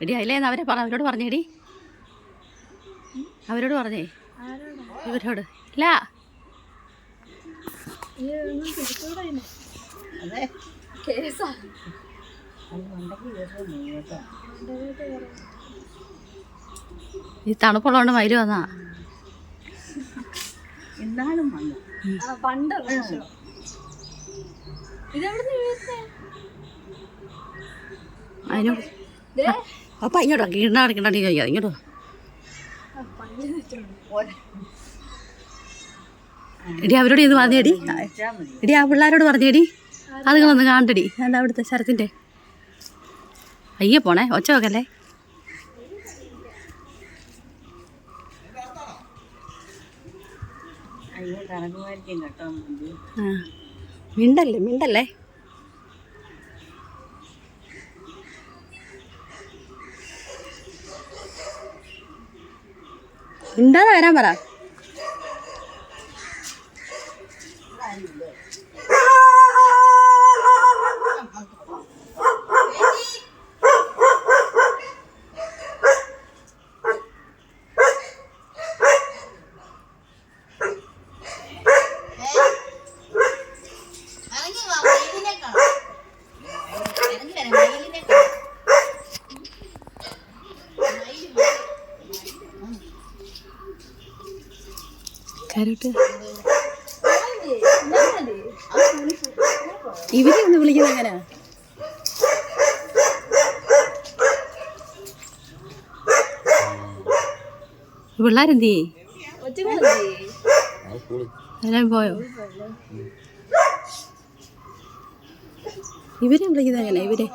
എടി അതിലേന്ന് അവരോട് പറഞ്ഞേടി, അവരോട് പറഞ്ഞേ, ഇവരോട് ഇല്ല. ഈ തണുപ്പുള്ളതുകൊണ്ട് മയില് വന്നാ അതിന് അപ്പൊ ഇങ്ങോട്ടോ കിണ്ണാടിക്കണ്ടി ചോദിക്കാതെ ഇങ്ങോട്ടോ. എടി അവരോട് ഇത് പറഞ്ഞേടി, എടി ആ പിള്ളേരോട് പറഞ്ഞേടി, അതുങ്ങളൊന്ന് കാണണ്ടടി. എന്താ അവിടുത്തെ ശരത്തിൻ്റെ അയ്യെ പോണേ, ഒച്ച വെക്കല്ലേ. മിണ്ടല്ലേ മിണ്ടല്ലേ. മിണ്ടാതെ വരാൻ പറ. ഇവരെ ഒന്ന് വിളിക്കുന്നത് എങ്ങനെയാ? പിള്ളേരെന്ത് ചെയ്യേ? എല്ലാരും പോയോ? ഇവരെ വിളിക്കുന്നത് എങ്ങനെയാ? ഇവരെ